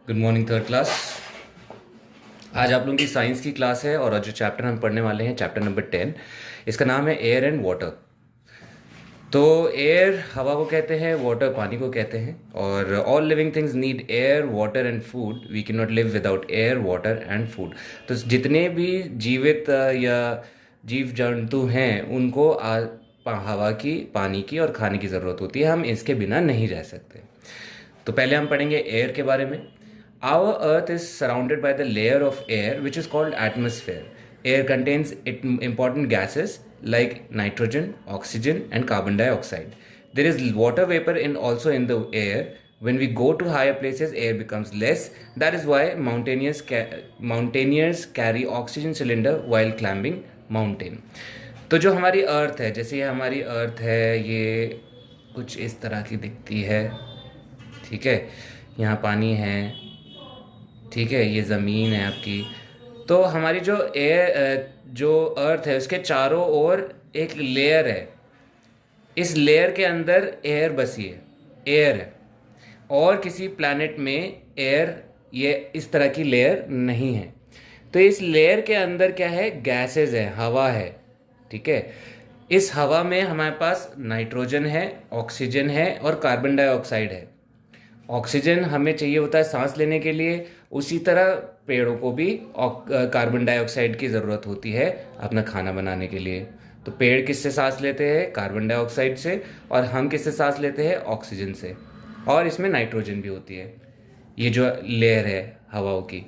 Good morning third class. आज आप लोगों की साइंस की क्लास है और आज जो चैप्टर हम पढ़ने वाले हैं चैप्टर नंबर 10, इसका नाम है एयर एंड वाटर। तो एयर हवा को कहते हैं, वाटर पानी को कहते हैं और all living things need air water and food. We can not live without air water and food. तो जितने भी जीवित या जीव जंतु हैं उनको हवा की, पानी की और खाने की ज़रूरत होती है। हम इसके बिना नहीं रह सकते। तो पहले हम पढ़ेंगे एयर के बारे में। Our Earth is surrounded by the layer of air which is called atmosphere. Air contains important gases like nitrogen, oxygen, and carbon dioxide. There is water vapor also in the air. When we go to higher places, air becomes less. That is why mountaineers carry oxygen cylinder while climbing mountain. तो जो हमारी अर्थ है, जैसे ये हमारी अर्थ है, ये कुछ इस तरह की दिखती है। ठीक है, यहाँ पानी है। ठीक है, ये ज़मीन है आपकी। तो हमारी जो अर्थ है उसके चारों ओर एक लेयर है। इस लेयर के अंदर एयर बसी है, एयर है। और किसी प्लैनेट में एयर, ये इस तरह की लेयर नहीं है। तो इस लेयर के अंदर क्या है? गैसेस है, हवा है। ठीक है, इस हवा में हमारे पास नाइट्रोजन है, ऑक्सीजन है और कार्बन डाइऑक्साइड है। ऑक्सीजन हमें चाहिए होता है सांस लेने के लिए, उसी तरह पेड़ों को भी कार्बन डाइऑक्साइड की ज़रूरत होती है अपना खाना बनाने के लिए। तो पेड़ किससे सांस लेते हैं? कार्बन डाइऑक्साइड से। और हम किससे सांस लेते हैं? ऑक्सीजन से। और इसमें नाइट्रोजन भी होती है। ये जो लेयर है हवाओं की,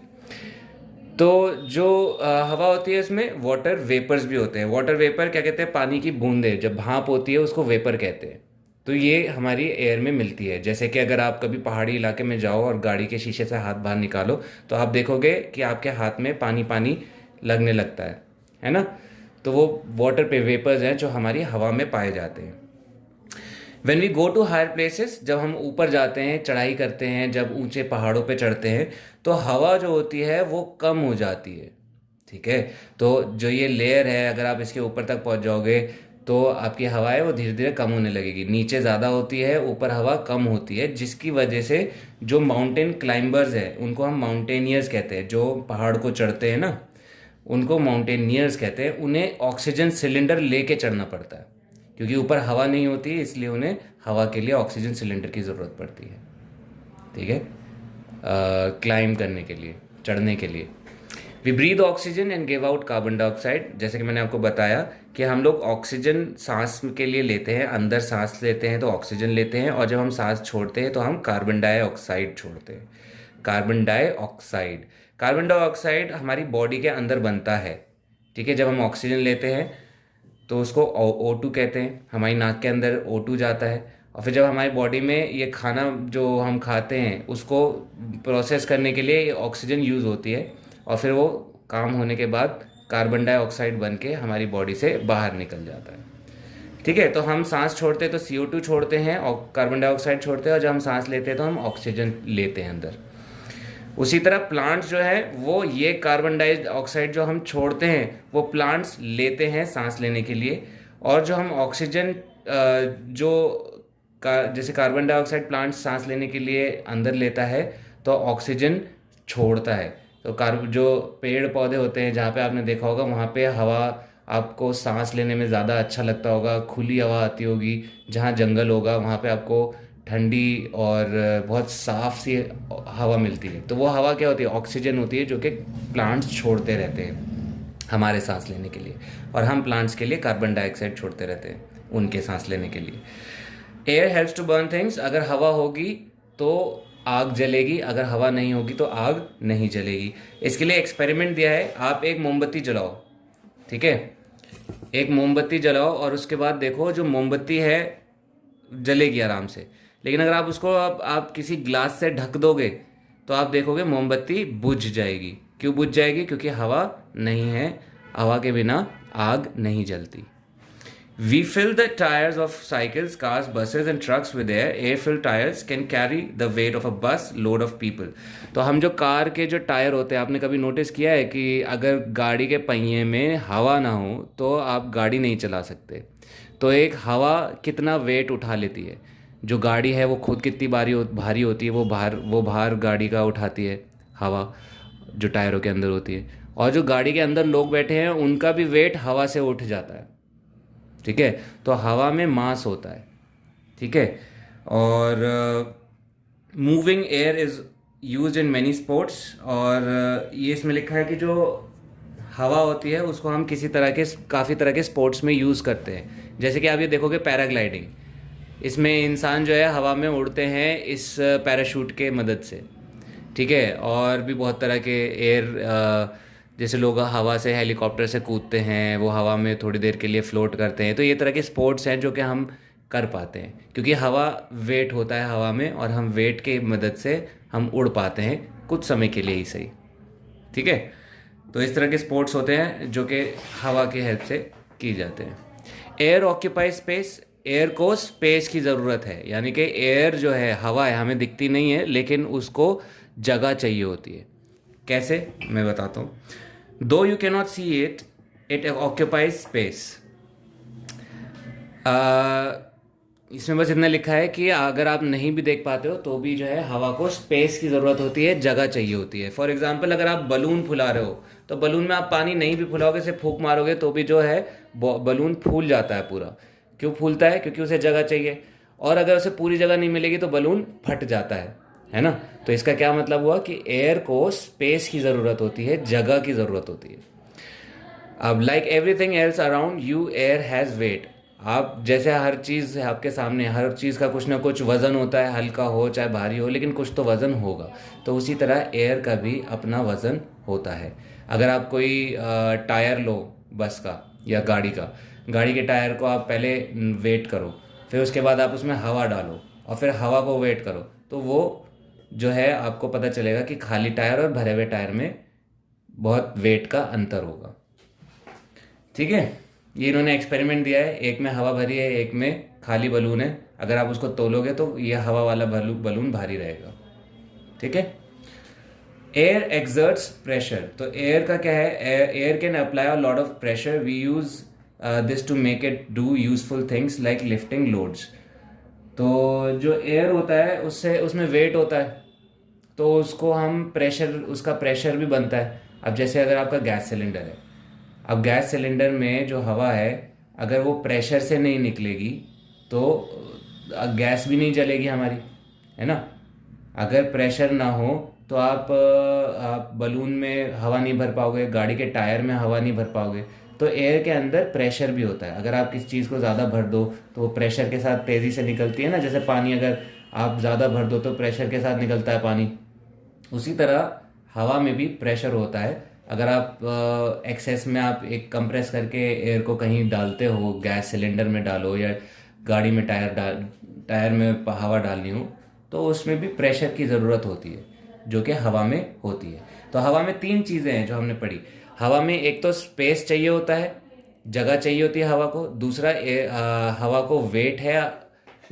तो जो हवा होती है उसमें वाटर वेपर्स भी होते हैं। वाटर वेपर क्या कहते हैं? पानी की बूंदें, जब भाप होती है उसको वेपर कहते हैं। तो ये हमारी एयर में मिलती है। जैसे कि अगर आप कभी पहाड़ी इलाके में जाओ और गाड़ी के शीशे से हाथ बाहर निकालो तो आप देखोगे कि आपके हाथ में पानी पानी लगने लगता है ना? तो वो वाटर पे वेपर्स हैं जो हमारी हवा में पाए जाते हैं। When we go to higher places, जब हम ऊपर जाते हैं, चढ़ाई करते हैं, जब ऊंचे पहाड़ों पे चढ़ते हैं तो हवा जो होती है वो कम हो जाती है। ठीक है, तो जो ये लेयर है, अगर आप इसके ऊपर तक पहुंच जाओगे तो आपकी हवा है वो धीरे धीरे कम होने लगेगी। नीचे ज़्यादा होती है, ऊपर हवा कम होती है, जिसकी वजह से जो माउंटेन क्लाइंबर्स हैं उनको हम माउंटेनियर्स कहते हैं। जो पहाड़ को चढ़ते हैं ना, उनको माउंटेनियर्स कहते हैं। उन्हें ऑक्सीजन सिलेंडर लेके चढ़ना पड़ता है, क्योंकि ऊपर हवा नहीं होती, इसलिए उन्हें हवा के लिए ऑक्सीजन सिलेंडर की ज़रूरत पड़ती है। ठीक है, क्लाइंब करने के लिए, चढ़ने के लिए। We breathe oxygen and give out carbon dioxide. जैसे कि मैंने आपको बताया कि हम लोग ऑक्सीजन सांस के लिए लेते हैं, अंदर सांस लेते हैं तो ऑक्सीजन लेते हैं, और जब हम सांस छोड़ते हैं तो हम कार्बन डाइऑक्साइड छोड़ते हैं। कार्बन डाइऑक्साइड, कार्बन डाइऑक्साइड हमारी बॉडी के अंदर बनता है। ठीक है, जब हम ऑक्सीजन लेते हैं तो उसको O2 कहते हैं। हमारी नाक के अंदर O2 जाता है, और फिर जब हमारी बॉडी में ये खाना जो हम खाते हैं उसको प्रोसेस करने के लिए ये ऑक्सीजन यूज़ होती है, और फिर वो काम होने के बाद कार्बन डाइऑक्साइड बन के हमारी बॉडी से बाहर निकल जाता है। ठीक है, तो हम सांस छोड़ते हैं तो CO2 छोड़ते हैं और कार्बन डाइऑक्साइड छोड़ते हैं, और जब हम सांस लेते हैं तो हम ऑक्सीजन लेते हैं अंदर। उसी तरह प्लांट्स जो है वो ये कार्बन डाइऑक्साइड जो हम छोड़ते हैं वो प्लांट्स लेते हैं सांस लेने के लिए। और जो हम ऑक्सीजन जो जैसे कार्बन डाइऑक्साइड प्लांट्स सांस लेने के लिए अंदर लेता है तो ऑक्सीजन छोड़ता है। तो जो पेड़ पौधे होते हैं, जहाँ पे आपने देखा होगा वहाँ पे हवा आपको सांस लेने में ज़्यादा अच्छा लगता होगा, खुली हवा आती होगी। जहाँ जंगल होगा वहाँ पे आपको ठंडी और बहुत साफ़ सी हवा मिलती है। तो वो हवा क्या होती है? ऑक्सीजन होती है, जो कि प्लांट्स छोड़ते रहते हैं हमारे सांस लेने के लिए, और हम प्लांट्स के लिए कार्बन डाइऑक्साइड छोड़ते रहते हैं उनके सांस लेने के लिए। Air helps to burn things. अगर हवा होगी तो आग जलेगी, अगर हवा नहीं होगी तो आग नहीं जलेगी। इसके लिए एक्सपेरिमेंट दिया है। आप एक मोमबत्ती जलाओ, ठीक है, एक मोमबत्ती जलाओ और उसके बाद देखो जो मोमबत्ती है जलेगी आराम से। लेकिन अगर आप उसको आप किसी ग्लास से ढक दोगे तो आप देखोगे मोमबत्ती बुझ जाएगी। क्यों बुझ जाएगी? क्योंकि हवा नहीं है, हवा के बिना आग नहीं जलती। We fill the tires of cycles, cars, buses and trucks with air. Air-filled tires can carry the weight of a bus load of people. तो हम जो कार के जो टायर होते हैं, आपने कभी नोटिस किया है कि अगर गाड़ी के पहिए में हवा ना हो तो आप गाड़ी नहीं चला सकते। तो एक हवा कितना वेट उठा लेती है? जो गाड़ी है वो खुद कितनी भारी होती है, वो बाहर गाड़ी का उठाती है हवा, जो टायरों के अंदर होती है। और जो गाड़ी के अंदर लोग बैठे हैं उनका भी वेट हवा से उठ जाता है। ठीक है, तो हवा में मास होता है। ठीक है, और moving air is use in many sports. और ये इसमें लिखा है कि जो हवा होती है उसको हम काफ़ी तरह के स्पोर्ट्स में यूज़ करते हैं। जैसे कि आप ये देखोगे पैराग्लाइडिंग, इसमें इंसान जो है हवा में उड़ते हैं इस पैराशूट के मदद से। ठीक है, और भी बहुत तरह के जैसे लोग हवा से हेलीकॉप्टर से कूदते हैं, वो हवा में थोड़ी देर के लिए फ्लोट करते हैं। तो ये तरह के स्पोर्ट्स हैं जो कि हम कर पाते हैं, क्योंकि हवा वेट होता है हवा में, और हम वेट के मदद से हम उड़ पाते हैं कुछ समय के लिए ही सही। ठीक है, तो इस तरह के स्पोर्ट्स होते हैं जो कि हवा की हेल्प से की जाते हैं। एयर ऑक्यूपाई स्पेस, एयर को स्पेस की ज़रूरत है, यानी कि एयर जो है, हवा है, हमें दिखती नहीं है लेकिन उसको जगह चाहिए होती है। कैसे, मैं बताता हूँ। दो you cannot see it, it occupies space. इसमें बस इतना लिखा है कि अगर आप नहीं भी देख पाते हो तो भी जो है हवा को स्पेस की ज़रूरत होती है, जगह चाहिए होती है। फॉर एग्जांपल, अगर आप बलून फुला रहे हो तो बलून में आप पानी नहीं भी फुलाओगे, सिर्फ फूंक मारोगे तो भी जो है बलून फूल जाता है पूरा। क्यों फूलता है? क्योंकि उसे जगह चाहिए, और अगर उसे पूरी जगह नहीं मिलेगी तो बलून फट जाता है ना। तो इसका क्या मतलब हुआ कि एयर को स्पेस की ज़रूरत होती है, जगह की ज़रूरत होती है। अब like everything else around you, air has wait. आप जैसे हर चीज़ है आपके सामने, हर चीज़ का कुछ ना कुछ वज़न होता है, हल्का हो चाहे भारी हो, लेकिन कुछ तो वज़न होगा। तो उसी तरह एयर का भी अपना वज़न होता है। अगर आप कोई टायर लो बस का या गाड़ी का, गाड़ी के टायर को आप पहले वेट करो, फिर उसके बाद आप उसमें हवा डालो और फिर हवा को वेट करो, तो वो जो है आपको पता चलेगा कि खाली टायर और भरे हुए टायर में बहुत वेट का अंतर होगा। ठीक है, ये इन्होंने एक्सपेरिमेंट दिया है, एक में हवा भरी है, एक में खाली बलून है। अगर आप उसको तोलोगे तो ये हवा वाला बलून भारी रहेगा। ठीक है। एयर एक्सर्ट्स प्रेशर, तो एयर का क्या है, air can apply a lot of pressure, we use this to make it do useful things like lifting loads. तो जो एयर होता है उसमें वेट होता है, तो उसको हम उसका प्रेशर भी बनता है। अब जैसे अगर आपका गैस सिलेंडर है, अब गैस सिलेंडर में जो हवा है अगर वो प्रेशर से नहीं निकलेगी तो गैस भी नहीं जलेगी हमारी, है ना। अगर प्रेशर ना हो तो आप बलून में हवा नहीं भर पाओगे, गाड़ी के टायर में हवा नहीं भर पाओगे। तो एयर के अंदर प्रेशर भी होता है। अगर आप किसी चीज़ को ज़्यादा भर दो तो वो प्रेशर के साथ तेज़ी से निकलती है ना, जैसे पानी अगर आप ज़्यादा भर दो तो प्रेशर के साथ निकलता है पानी। उसी तरह हवा में भी प्रेशर होता है। अगर आप एक्सेस में आप एक कंप्रेस करके एयर को कहीं डालते हो, गैस सिलेंडर में डालो या गाड़ी में टायर में हवा डालनी हो, तो उसमें भी प्रेशर की ज़रूरत होती है जो कि हवा में होती है। तो हवा में तीन चीज़ें हैं जो हमने पढ़ी। हवा में एक तो स्पेस चाहिए होता है, जगह चाहिए होती है हवा को। दूसरा हवा को वेट है,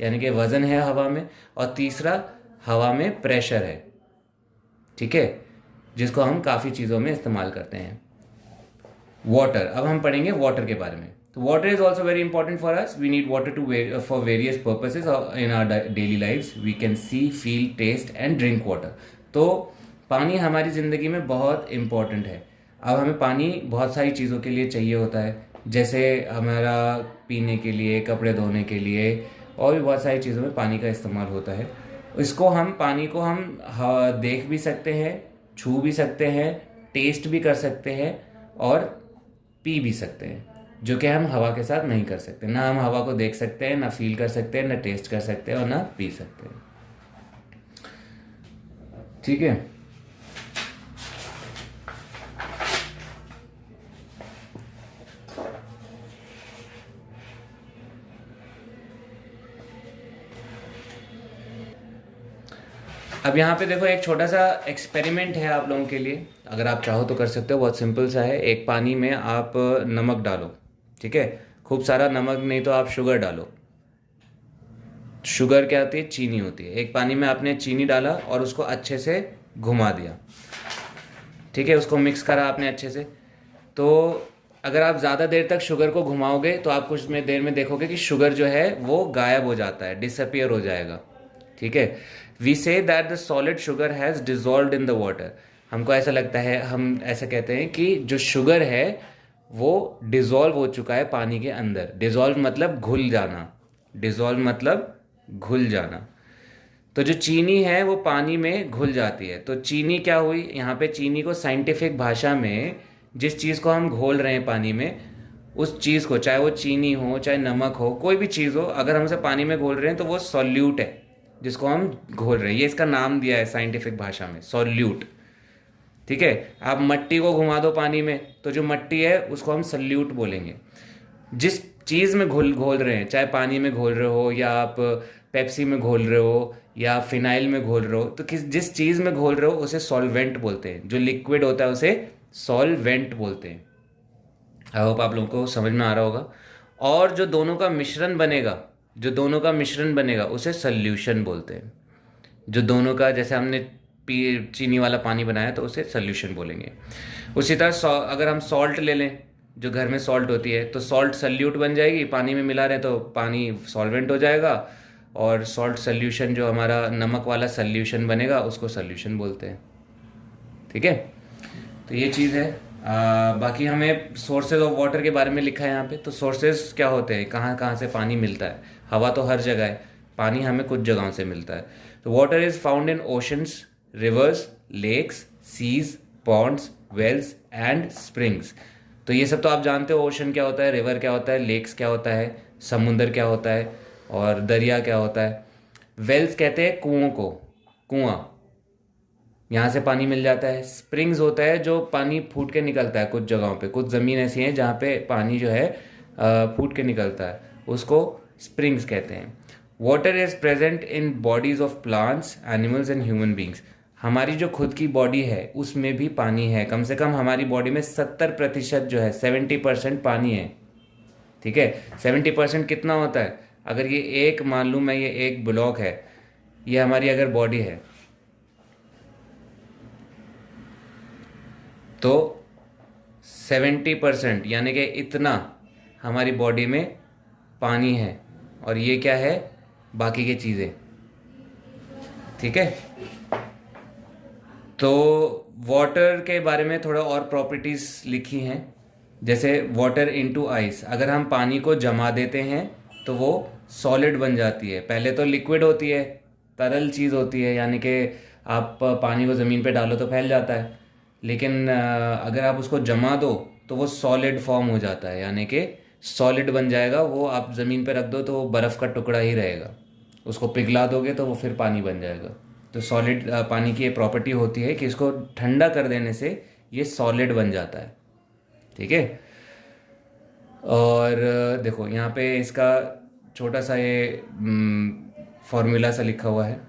यानी कि वज़न है हवा में। और तीसरा हवा में प्रेशर है। ठीक है, जिसको हम काफ़ी चीज़ों में इस्तेमाल करते हैं। वाटर, अब हम पढ़ेंगे वाटर के बारे में। तो water is also very important for us. We need water for various purposes in our daily lifes. We can see, feel, taste and drink water. तो पानी हमारी ज़िंदगी में बहुत इम्पॉर्टेंट है। अब हमें पानी बहुत सारी चीज़ों के लिए चाहिए होता है, जैसे हमारा पीने के लिए, कपड़े धोने के लिए, और भी बहुत सारी चीज़ों में पानी का इस्तेमाल होता है। पानी को हम देख भी सकते हैं, छू भी सकते हैं, टेस्ट भी कर सकते हैं और पी भी सकते हैं, जो कि हम हवा के साथ नहीं कर सकते। ना हम हवा को देख सकते हैं, ना फील कर सकते हैं, ना टेस्ट कर सकते हैं और ना पी सकते हैं। ठीक है। अब यहाँ पे देखो, एक छोटा सा एक्सपेरिमेंट है आप लोगों के लिए, अगर आप चाहो तो कर सकते हो। बहुत सिंपल सा है। एक पानी में आप नमक डालो, ठीक है, खूब सारा नमक, नहीं तो आप शुगर डालो। शुगर क्या होती है? चीनी होती है। एक पानी में आपने चीनी डाला और उसको अच्छे से घुमा दिया, ठीक है, उसको मिक्स करा आपने अच्छे से। तो अगर आप ज़्यादा देर तक शुगर को घुमाओगे तो आप कुछ में देर में देखोगे कि शुगर जो है वो गायब हो जाता है, डिसअपियर हो जाएगा। ठीक है। We say that the solid sugar has dissolve in the water. हमको ऐसा लगता है, हम ऐसा कहते हैं कि जो शुगर है वो डिजॉल्व हो चुका है पानी के अंदर। डिजॉल्व मतलब घुल जाना, डिजॉल्व मतलब घुल जाना। तो जो चीनी है वो पानी में घुल जाती है। तो चीनी क्या हुई यहाँ पे, चीनी को साइंटिफिक भाषा में जिस चीज़ को हम घोल रहे हैं पानी में, उस चीज़ को, चाहे वो चीनी हो चाहे नमक हो, कोई भी चीज़ हो, अगर हम उसे पानी में घोल रहे हैं तो वो सॉल्यूट है जिसको हम घोल रहे हैं। ये इसका नाम दिया है साइंटिफिक भाषा में, सॉल्यूट। ठीक है। आप मट्टी को घुमा दो पानी में तो जो मट्टी है उसको हम सल्यूट बोलेंगे। जिस चीज़ में घोल घोल रहे हैं, चाहे पानी में घोल रहे हो या आप पेप्सी में घोल रहे हो या फिनाइल में घोल रहे हो, तो जिस चीज़ में घोल रहे हो उसे सॉल्वेंट बोलते हैं। जो लिक्विड होता है उसे सॉल्वेंट बोलते हैं। आई होप आप लोगों को समझ में आ रहा होगा। और जो दोनों का मिश्रण बनेगा, जो दोनों का मिश्रण बनेगा उसे सल्यूशन बोलते हैं। जो दोनों का, जैसे हमने चीनी वाला पानी बनाया तो उसे सल्यूशन बोलेंगे। उसी तरह अगर हम सॉल्ट ले लें, जो घर में सॉल्ट होती है, तो सॉल्ट सल्यूट बन जाएगी, पानी में मिला रहे तो पानी सॉल्वेंट हो जाएगा। और सॉल्ट सल्यूशन, जो हमारा नमक वाला सल्यूशन बनेगा, उसको सल्यूशन बोलते हैं। ठीक है। तो ये चीज़ है। बाकी हमें सोर्सेज ऑफ वाटर के बारे में लिखा है यहाँ पे। तो सोर्सेज क्या होते हैं, कहाँ कहाँ से पानी मिलता है। हवा तो हर जगह है, पानी हमें कुछ जगहों से मिलता है। तो water is found in oceans, rivers, lakes, seas, ponds, wells and springs. तो ये सब तो आप जानते हो, ओशन क्या होता है, रिवर क्या होता है, लेक्स क्या होता है, समुंदर क्या होता है, और दरिया क्या होता है। वेल्स कहते हैं कुओं को, कुआं, यहाँ से पानी मिल जाता है। स्प्रिंग्स होता है जो पानी फूट के निकलता है कुछ जगहों पे, कुछ ज़मीन ऐसी हैं जहाँ पे पानी जो है फूट के निकलता है, उसको स्प्रिंग्स कहते हैं। Water is present in bodies of plants, animals and human beings. हमारी जो खुद की बॉडी है उसमें भी पानी है। कम से कम हमारी बॉडी में 70% जो है, 70% पानी है। ठीक है। 70% कितना होता है, अगर ये एक, मान लूँ मैं, ये एक ब्लॉक है, ये हमारी अगर बॉडी है, तो 70% यानी कि इतना हमारी बॉडी में पानी है। और ये क्या है, बाकी की चीज़ें। ठीक है। तो वाटर के बारे में थोड़ा और प्रॉपर्टीज़ लिखी हैं। जैसे वाटर इनटू आइस, अगर हम पानी को जमा देते हैं तो वो सॉलिड बन जाती है। पहले तो लिक्विड होती है, तरल चीज़ होती है, यानी कि आप पानी को ज़मीन पे डालो तो फैल जाता है। लेकिन अगर आप उसको जमा दो तो वो सॉलिड फॉर्म हो जाता है, यानी कि सॉलिड बन जाएगा। वो आप ज़मीन पे रख दो तो वो बर्फ़ का टुकड़ा ही रहेगा, उसको पिघला दोगे तो वो फिर पानी बन जाएगा। तो सॉलिड पानी की ये प्रॉपर्टी होती है कि इसको ठंडा कर देने से ये सॉलिड बन जाता है। ठीक है। और देखो यहाँ पे इसका छोटा सा ये फॉर्मूला सा लिखा हुआ है।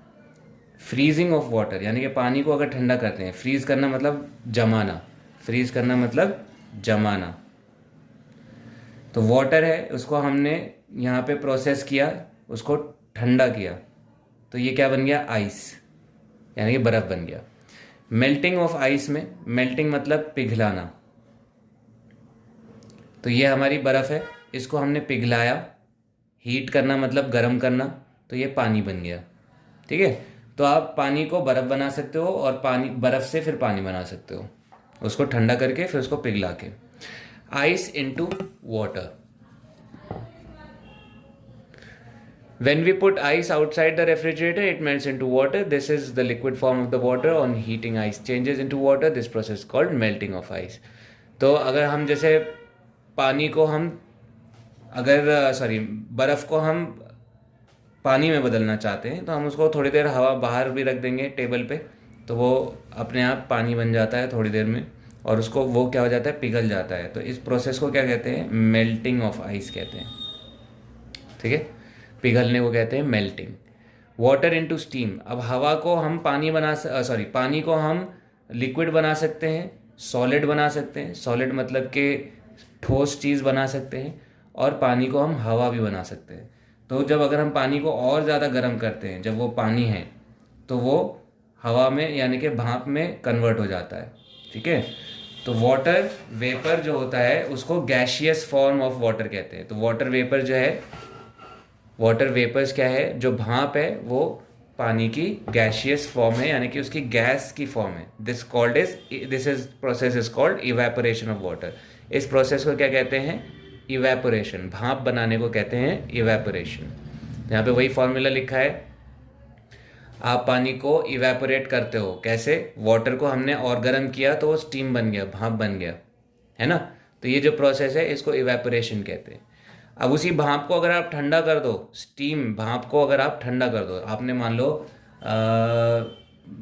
फ्रीजिंग ऑफ वाटर, यानी कि पानी को अगर ठंडा करते हैं, फ्रीज करना मतलब जमाना, फ्रीज करना मतलब जमाना। तो वाटर है, उसको हमने यहाँ पे प्रोसेस किया, उसको ठंडा किया, तो ये क्या बन गया, आइस, यानी कि बर्फ़ बन गया। मेल्टिंग ऑफ आइस में, मेल्टिंग मतलब पिघलाना, तो ये हमारी बर्फ़ है, इसको हमने पिघलाया। हीट करना मतलब गर्म करना, तो ये पानी बन गया। ठीक है। तो आप पानी को बर्फ़ बना सकते हो और पानी, बर्फ़ से फिर पानी बना सकते हो, उसको ठंडा करके फिर उसको पिघला के। Ice into water, when we put ice outside the refrigerator it melts into water. This is the liquid form of the water. On heating, ice changes into water. This process is called melting of ice. तो अगर हम जैसे पानी को हम, अगर बर्फ़ को हम पानी में बदलना चाहते हैं तो हम उसको थोड़ी देर हवा बाहर भी रख देंगे टेबल पे, तो वो अपने आप पानी बन जाता है थोड़ी देर में, और उसको वो क्या हो जाता है, पिघल जाता है। तो इस प्रोसेस को क्या कहते हैं, मेल्टिंग ऑफ आइस कहते हैं। ठीक है। पिघलने को कहते हैं मेल्टिंग। वाटर इनटू स्टीम, अब हवा को हम पानी को हम लिक्विड बना सकते हैं, सॉलिड बना सकते हैं, सॉलिड मतलब कि ठोस चीज़ बना सकते हैं, और पानी को हम हवा भी बना सकते हैं। तो जब अगर हम पानी को और ज़्यादा गर्म करते हैं, जब वो पानी है, तो वो हवा में, यानी कि भाप में कन्वर्ट हो जाता है। ठीक है। तो वाटर वेपर जो होता है उसको गैशियस फॉर्म ऑफ वाटर कहते हैं। तो वाटर वेपर जो है, वाटर वेपर्स क्या है, जो भाप है वो पानी की गैशियस फॉर्म है, यानी कि उसकी गैस की फॉर्म है। This is process is called evaporation of water. इस प्रोसेस को क्या कहते हैं? इवेपोरेशन। भाप बनाने को कहते हैं इवेपोरेशन। यहाँ पे वही फॉर्मूला लिखा है, आप पानी को इवेपोरेट करते हो कैसे? वाटर को हमने और गर्म किया तो वो स्टीम बन गया, भाप बन गया, है ना। तो ये जो प्रोसेस है इसको इवेपोरेशन कहते हैं। अब उसी भाप को अगर आप ठंडा कर दो, स्टीम भाप को अगर आप ठंडा कर दो, आपने मान लो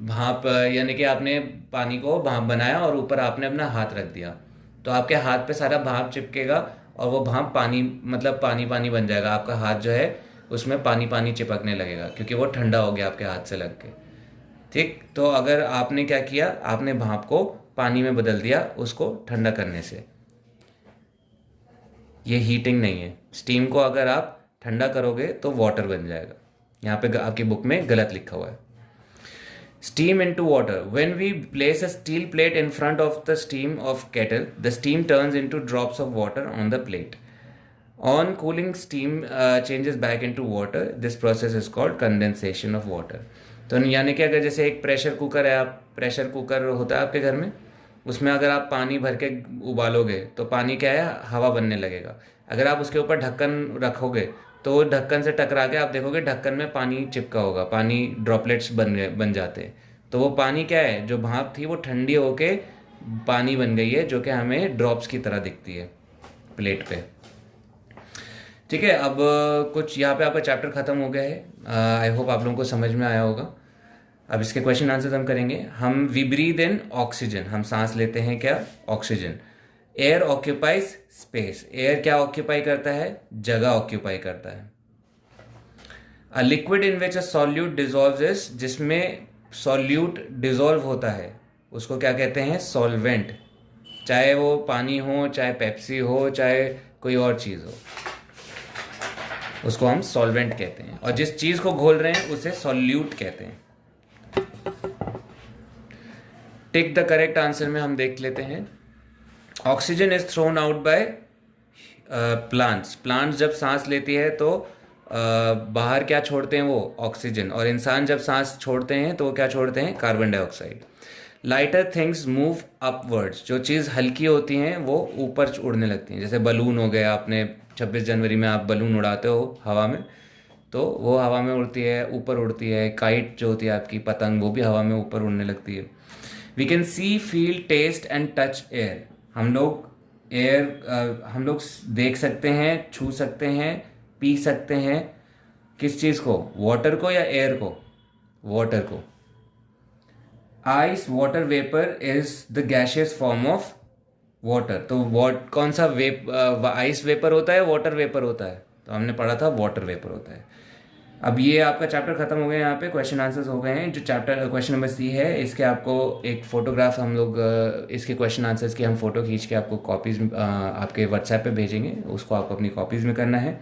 भाप यानी कि आपने पानी को भाप बनाया और ऊपर आपने अपना हाथ रख दिया, तो आपके हाथ पे सारा भाप चिपकेगा और वो भाप पानी, मतलब पानी पानी बन जाएगा। आपका हाथ जो है उसमें पानी पानी चिपकने लगेगा क्योंकि वो ठंडा हो गया आपके हाथ से लग के। ठीक, तो अगर आपने क्या किया, आपने भाप को पानी में बदल दिया उसको ठंडा करने से, ये हीटिंग नहीं है। स्टीम को अगर आप ठंडा करोगे तो वाटर बन जाएगा। यहाँ पे आपकी बुक में गलत लिखा हुआ है। Steam into water. When we place a steel plate in front of the steam of kettle, the steam turns into drops of water on the plate. On cooling, steam changes back into water. This process is called condensation of water. तो यानी कि अगर जैसे एक pressure cooker है, आप pressure cooker होता है आपके घर में, उसमें अगर आप पानी भर के उबालोगे तो पानी क्या है, हवा बनने लगेगा। अगर आप उसके ऊपर ढक्कन रखोगे तो ढक्कन से टकरा के आप देखोगे ढक्कन में पानी चिपका होगा, पानी ड्रॉपलेट्स बन जाते हैं। तो वो पानी क्या है, जो भाप थी वो ठंडी होके पानी बन गई है, जो कि हमें ड्रॉप्स की तरह दिखती है प्लेट पे। ठीक है, अब कुछ यहाँ पे आपका चैप्टर ख़त्म हो गया है। आई होप आप लोगों को समझ में आया होगा। अब इसके क्वेश्चन आंसर हम करेंगे। वी ब्रीद इन ऑक्सीजन, हम सांस लेते हैं क्या, oxygen. Air occupies space, air क्या ऑक्यूपाई करता है, जगह ऑक्यूपाई करता है। A liquid in which a solute dissolves is, जिसमें सॉल्यूट डिजॉल्व होता है उसको क्या कहते हैं, सॉल्वेंट। चाहे वो पानी हो, चाहे पेप्सी हो, चाहे कोई और चीज़ हो, उसको हम सॉल्वेंट कहते हैं। और जिस चीज़ को घोल रहे हैं उसे सॉल्यूट कहते हैं। टिक द करेक्ट आंसर में हम देख लेते हैं। Oxygen is thrown out by plants. Plants जब सांस लेती है तो बाहर क्या छोड़ते हैं, वो ऑक्सीजन। और इंसान जब सांस छोड़ते हैं तो वो क्या छोड़ते हैं, carbon dioxide. Lighter things move upwards, जो चीज़ हल्की होती हैं वो ऊपर उड़ने लगती हैं। जैसे बलून हो गया, आपने 26 जनवरी में आप बलून उड़ाते हो हवा में, तो वो हवा में उड़ती है, ऊपर उड़ती है। काइट जो होती है आपकी पतंग, वो भी हवा में ऊपर उड़ने लगती है। We can see, feel, taste and touch air. हम लोग देख सकते हैं, छू सकते हैं, पी सकते हैं। किस चीज़ को, वाटर को या एयर को, वाटर को। Ice water vapour is the gaseous form of water. तो कौन सा आइस वेपर होता है, वाटर वेपर होता है? तो हमने पढ़ा था वाटर वेपर होता है। अब ये आपका चैप्टर खत्म हो गया, यहाँ पे क्वेश्चन आंसर्स हो गए हैं। जो चैप्टर क्वेश्चन नंबर सी है, इसके आपको एक फ़ोटोग्राफ हम लोग इसके क्वेश्चन आंसर्स की हम फ़ोटो खींच के आपको कॉपीज़ आपके व्हाट्सएप पे भेजेंगे, उसको आपको अपनी कॉपीज़ में करना है।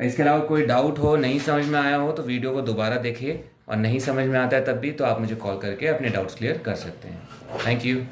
इसके अलावा कोई डाउट हो, नहीं समझ में आया हो, तो वीडियो को दोबारा देखिए, और नहीं समझ में आता है तब भी तो आप मुझे कॉल करके अपने डाउट्स क्लियर कर सकते हैं। Thank you.